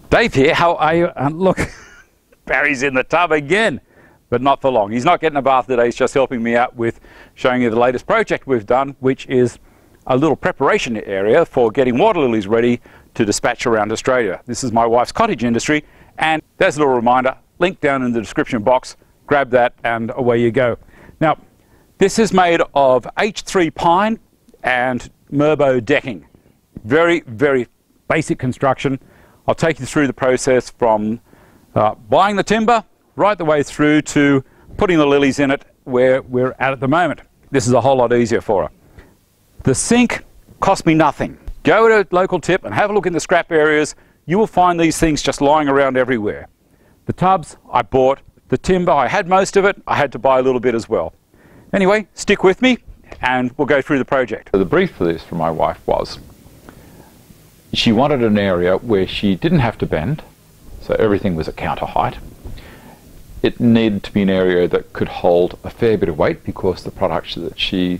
Dave here, how are you? And look, Barry's in the tub again, but not for long. He's not getting a bath today, he's just helping me out with showing you the latest project we've done, which is a little preparation area for getting water lilies ready to dispatch around Australia. This is my wife's cottage industry, and there's a little reminder, link down in the description box, grab that and away you go. Now, this is made of H3 pine and Merbo decking. Very, very basic construction. I'll take you through the process from buying the timber right the way through to putting the lilies in it where we're at the moment. This is a whole lot easier for her. The sink cost me nothing. Go to a local tip and have a look in the scrap areas. You will find these things just lying around everywhere. The tubs I bought, the timber I had most of it, I had to buy a little bit as well. Anyway, stick with me and we'll go through the project. The brief for this from my wife was she wanted an area where she didn't have to bend, so everything was at counter height. It needed to be an area that could hold a fair bit of weight because the products that she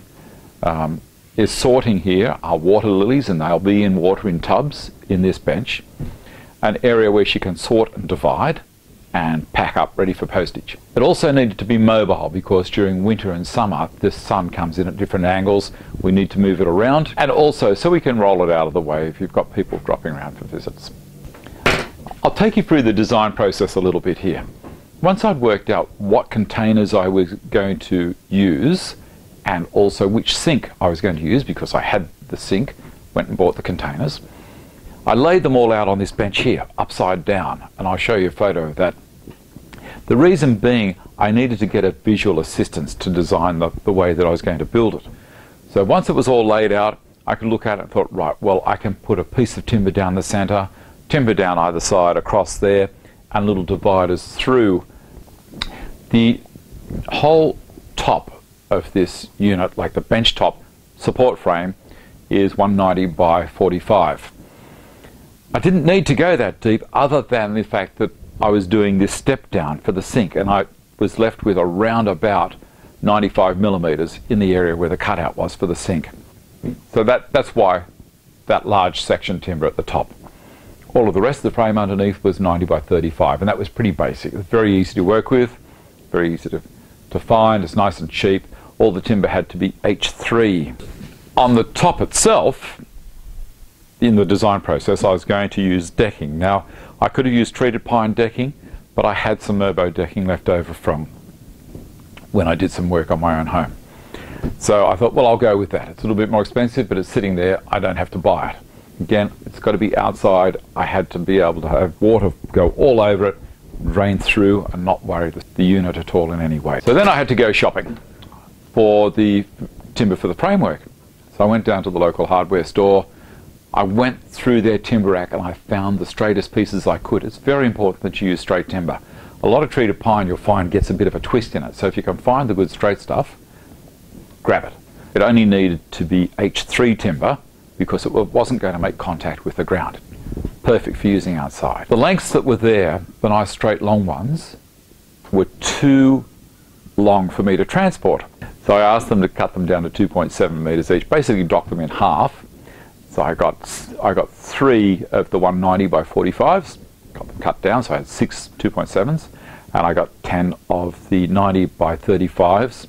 is sorting here are water lilies, and they'll be in water in tubs in this bench. An area where she can sort and divide and pack up ready for postage. It also needed to be mobile because during winter and summer the sun comes in at different angles. We need to move it around, and also so we can roll it out of the way if you've got people dropping around for visits. I'll take you through the design process a little bit here. Once I'd worked out what containers I was going to use and also which sink I was going to use, because I had the sink, went and bought the containers, I laid them all out on this bench here, upside down, and I'll show you a photo of that. The reason being, I needed to get a visual assistance to design the way that I was going to build it. So once it was all laid out, I could look at it and thought, right, well, I can put a piece of timber down the centre, timber down either side, across there, and little dividers through. The whole top of this unit, like the bench top support frame, is 190 by 45. I didn't need to go that deep other than the fact that I was doing this step down for the sink, and I was left with around about 95 millimeters in the area where the cutout was for the sink. So that's why that large section timber at the top. All of the rest of the frame underneath was 90 by 35, and that was pretty basic. It was very easy to work with, very easy to find, it's nice and cheap. All the timber had to be H3. On the top itself, in the design process, I was going to use decking. Now, I could have used treated pine decking, but I had some Merbo decking left over from when I did some work on my own home. So I thought, well, I'll go with that. It's a little bit more expensive, but it's sitting there. I don't have to buy it. Again, it's got to be outside. I had to be able to have water go all over it, drain through, and not worry the unit at all in any way. So then I had to go shopping for the timber for the framework. So I went down to the local hardware store. I went through their timber rack and I found the straightest pieces I could. It's very important that you use straight timber. A lot of treated pine you'll find gets a bit of a twist in it, so if you can find the good straight stuff, grab it. It only needed to be H3 timber because it wasn't going to make contact with the ground. Perfect for using outside. The lengths that were there, the nice straight long ones, were too long for me to transport. So I asked them to cut them down to 2.7 meters each, basically dock them in half. So I got 3 of the 190 by 45s, got them cut down, so I had 6 2.7s, and I got 10 of the 90 by 35s,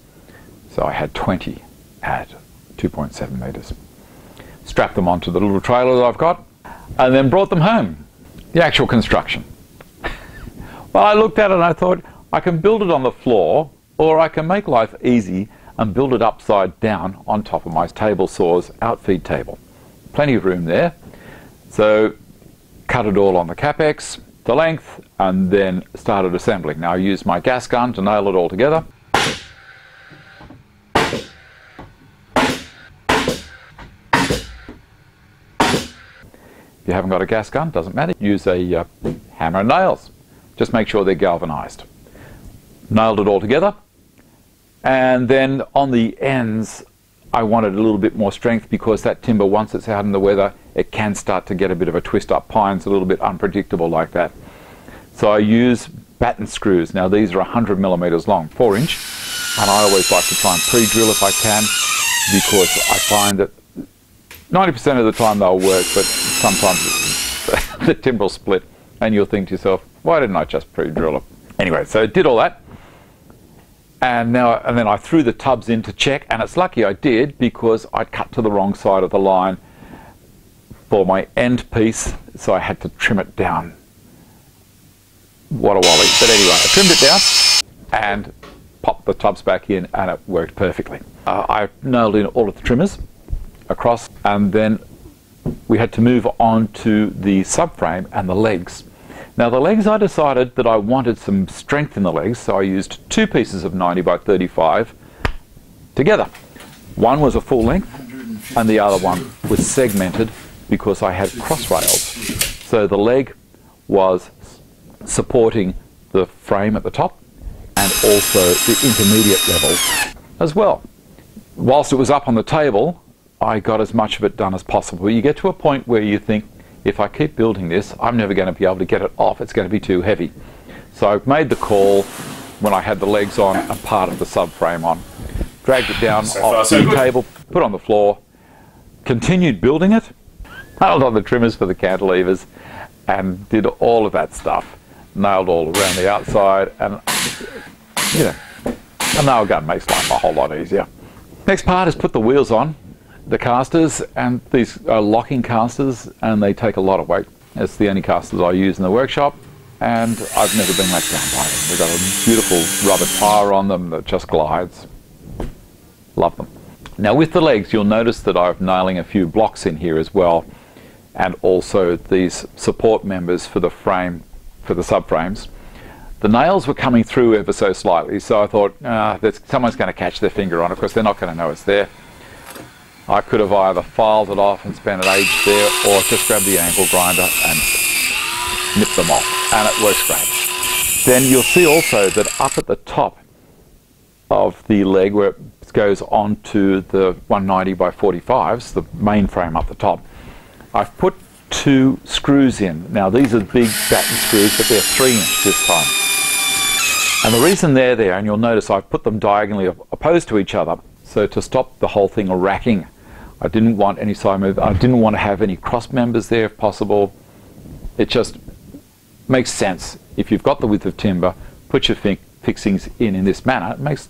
so I had 20 at 2.7 meters. Strapped them onto the little trailer that I've got, and then brought them home. The actual construction. Well, I looked at it and I thought, I can build it on the floor, or I can make life easy and build it upside down on top of my table saw's outfeed table. Plenty of room there. So cut it all on the Capex, the length, and then started assembling. Now I used my gas gun to nail it all together. If you haven't got a gas gun, doesn't matter. Use a hammer and nails. Just make sure they're galvanized. Nailed it all together, and then on the ends I wanted a little bit more strength because that timber, once it's out in the weather, it can start to get a bit of a twist up. Pine's a little bit unpredictable like that. So I use batten screws. Now these are 100 millimeters long, 4-inch, and I always like to try and pre-drill if I can, because I find that 90% of the time they'll work, but sometimes the timber will split And you'll think to yourself, why didn't I just pre-drill it? Anyway, so did all that. And then I threw the tubs in to check, and it's lucky I did because I'd cut to the wrong side of the line for my end piece, so I had to trim it down. What a wally. But anyway, I trimmed it down and popped the tubs back in, and it worked perfectly. I nailed in all of the trimmers across, and then we had to move on to the subframe and the legs. Now the legs, I decided that I wanted some strength in the legs, so I used two pieces of 90 by 35 together. One was a full length and the other one was segmented because I had cross rails. So the leg was supporting the frame at the top and also the intermediate levels as well. Whilst it was up on the table, I got as much of it done as possible. You get to a point where you think, if I keep building this, I'm never going to be able to get it off. It's going to be too heavy. So I made the call when I had the legs on and part of the subframe on. Dragged it down off the table, put it on the floor, continued building it, nailed on the trimmers for the cantilevers, and did all of that stuff. Nailed all around the outside, and you know, a nail gun makes life a whole lot easier. Next part is put the wheels on. The casters, and these are locking casters, and they take a lot of weight. It's the only casters I use in the workshop, and I've never been let down by them. They've got a beautiful rubber tire on them that just glides. Love them. Now with the legs, you'll notice that I'm nailing a few blocks in here as well, and also these support members for the frame, for the subframes. The nails were coming through ever so slightly, so I thought, someone's going to catch their finger on it, because they're not going to know it's there. I could have either filed it off and spent an age there, or just grabbed the angle grinder and nipped them off, and it works great. Then you'll see also that up at the top of the leg, where it goes onto the 190 by 45s, the main frame up the top, I've put two screws in. Now these are big batten screws, but they're 3" this time. And the reason they're there, and you'll notice I've put them diagonally opposed to each other, so to stop the whole thing racking. I didn't want any side move. I didn't want to have any cross members there if possible. It just makes sense. If you've got the width of timber, put your fixings in this manner. It makes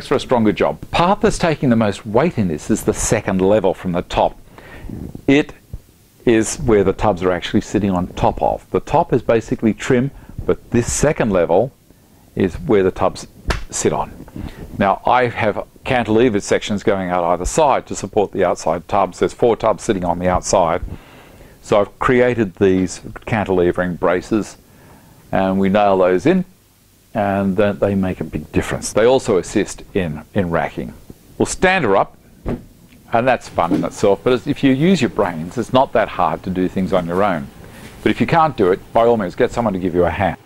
for a stronger job. The part that's taking the most weight in this is the second level from the top. It is where the tubs are actually sitting on top of. The top is basically trim, but this second level is where the tubs sit on. Now I have cantilevered sections going out either side to support the outside tubs. There's 4 tubs sitting on the outside. So I've created these cantilevering braces, and we nail those in, and then they make a big difference. They also assist in racking. We'll stand her up, and that's fun in itself, but if you use your brains, it's not that hard to do things on your own. But if you can't do it, by all means, get someone to give you a hand.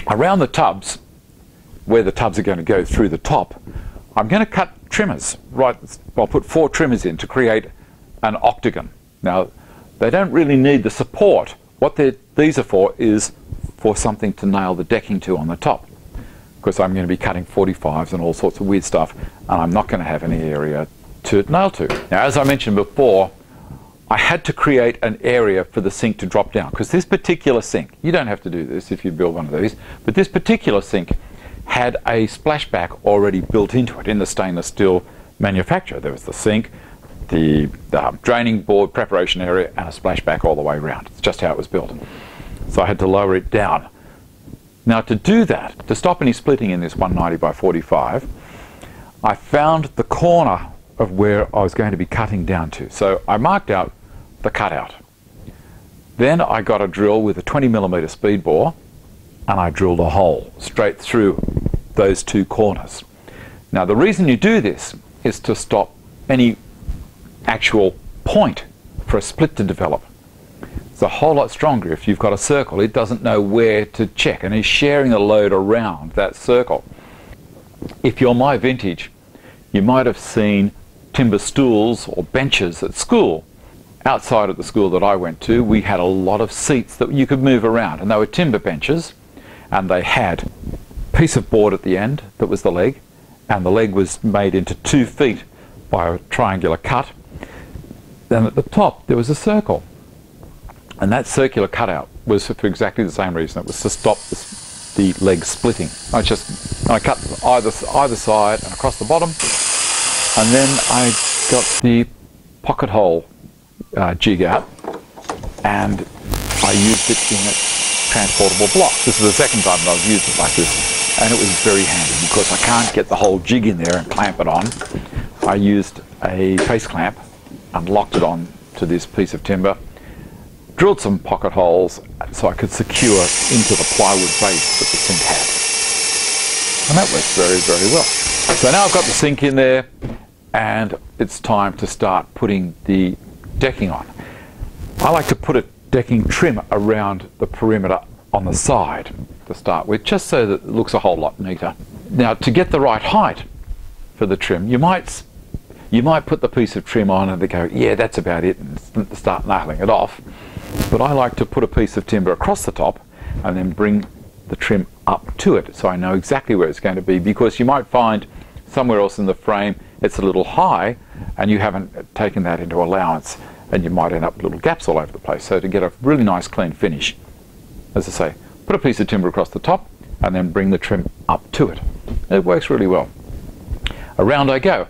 Around the tubs, where the tubs are going to go through the top, I'm going to cut trimmers. Right, I'll put 4 trimmers in to create an octagon. Now, they don't really need the support. What these are for is for something to nail the decking to on the top, because I'm going to be cutting 45s and all sorts of weird stuff, and I'm not going to have any area to nail to. Now, as I mentioned before, I had to create an area for the sink to drop down, because this particular sink, you don't have to do this if you build one of these, but this particular sink had a splashback already built into it in the stainless steel manufacture. There was the sink, the draining board preparation area, and a splashback all the way around. It's just how it was built. So I had to lower it down. Now to do that, to stop any splitting in this 190 by 45, I found the corner of where I was going to be cutting down to. So I marked out the cutout. Then I got a drill with a 20mm speed bore, and I drilled a hole straight through those 2 corners. Now the reason you do this is to stop any actual point for a split to develop. It's a whole lot stronger if you've got a circle. It doesn't know where to check, and is sharing the load around that circle. If you're my vintage, you might have seen timber stools or benches at school. Outside of the school that I went to, we had a lot of seats that you could move around, and they were timber benches, and they had a piece of board at the end that was the leg, and the leg was made into 2 feet by a triangular cut. Then at the top there was a circle, and that circular cutout was for exactly the same reason. It was to stop the leg splitting. I cut either side and across the bottom, and then I got the pocket hole jig out, and I used it in a transportable block. This is the second time that I've used it like this, and it was very handy because I can't get the whole jig in there and clamp it on. I used a face clamp and locked it on to this piece of timber, drilled some pocket holes so I could secure into the plywood base that the sink had. And that works very, very well. So now I've got the sink in there, and it's time to start putting the decking on. I like to put a decking trim around the perimeter on the side to start with, just so that it looks a whole lot neater. Now, to get the right height for the trim, you might put the piece of trim on and they go, yeah, that's about it, and start nailing it off. But I like to put a piece of timber across the top and then bring the trim up to it, so I know exactly where it's going to be, because you might find somewhere else in the frame it's a little high and you haven't taken that into allowance, and you might end up with little gaps all over the place. So to get a really nice clean finish, as I say, put a piece of timber across the top and then bring the trim up to it. It works really well. Around I go.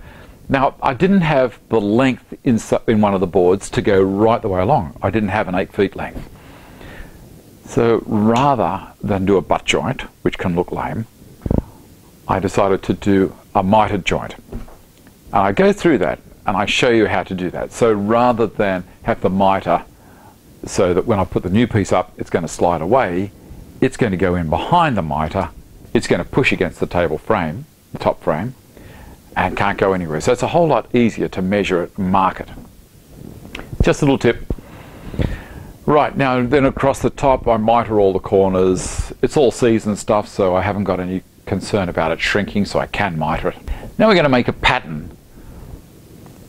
Now, I didn't have the length in one of the boards to go right the way along. I didn't have an 8 feet length. So rather than do a butt joint, which can look lame, I decided to do a mitered joint. And I go through that and I show you how to do that. So rather than have the miter so that when I put the new piece up it's going to slide away, it's going to go in behind the miter, it's going to push against the table frame, the top frame, and can't go anywhere. So it's a whole lot easier to measure it and mark it. Just a little tip. Right, now then across the top I miter all the corners. It's all seasoned stuff, so I haven't got any concern about it shrinking, so I can miter it. Now we're going to make a pattern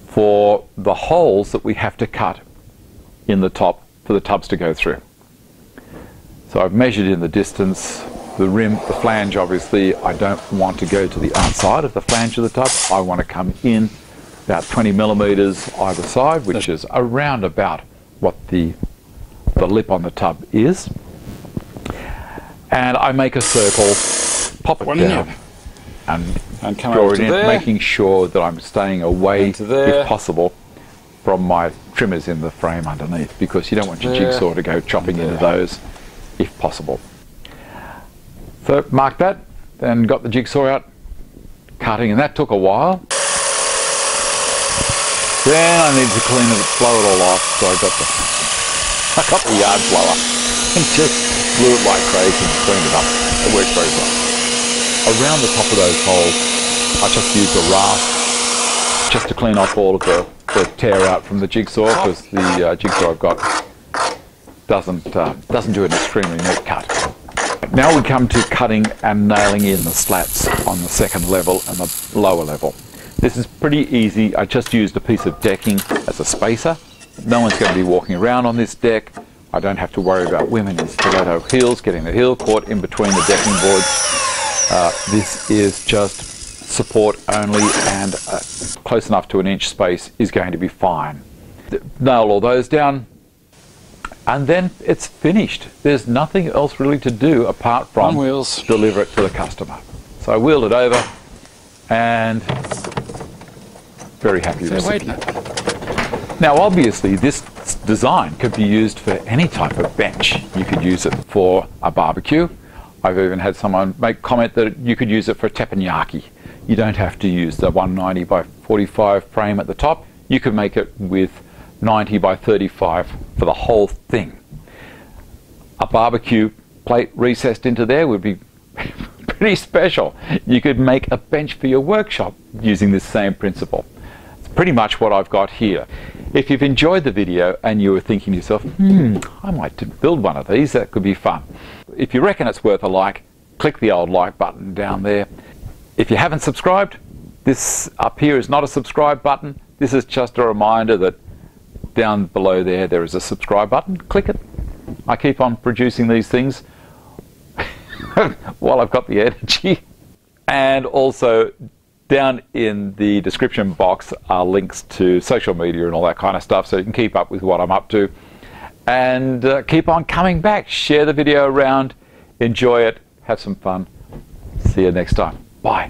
for the holes that we have to cut in the top for the tubs to go through. So I've measured in the distance. The rim, the flange, obviously, I don't want to go to the outside of the flange of the tub. I want to come in about 20 millimeters either side, which is around about what the lip on the tub is. And I make a circle, pop it down, and draw it in, making sure that I'm staying away, if possible, from my trimmers in the frame underneath, because you don't want your jigsaw to go chopping into those, if possible. So mark that, then got the jigsaw out, cutting, and that took a while. Then I needed to clean it, blow it all off, so I got the yard blower and just blew it like crazy and cleaned it up. It worked very well. Around the top of those holes, I just used a rasp just to clean off all of the tear out from the jigsaw, because the jigsaw I've got doesn't do an extremely neat cut. Now we come to cutting and nailing in the slats on the second level and the lower level. This is pretty easy. I just used a piece of decking as a spacer. No one's going to be walking around on this deck. I don't have to worry about women in stiletto heels getting the heel caught in between the decking boards. This is just support only, and close enough to an inch space is going to be fine. Nail all those down, and then it's finished. There's nothing else really to do apart from deliver it to the customer. So I wheeled it over, and very happy recipient. Now obviously this design could be used for any type of bench. You could use it for a barbecue. I've even had someone make comment that you could use it for a teppanyaki. You don't have to use the 190 by 45 frame at the top. You could make it with 90 by 35 for the whole thing. A barbecue plate recessed into there would be pretty special. You could make a bench for your workshop using this same principle. It's pretty much what I've got here. If you've enjoyed the video and you were thinking to yourself, I might build one of these, that could be fun. If you reckon it's worth a like, click the old like button down there. If you haven't subscribed, this up here is not a subscribe button. This is just a reminder that down below there is a subscribe button. Click it. I keep on producing these things while I've got the energy. And also Down in the description box are links to social media and all that kind of stuff, so you can keep up with what I'm up to. And keep on coming back. Share the video around. Enjoy it. Have some fun. See you next time. Bye.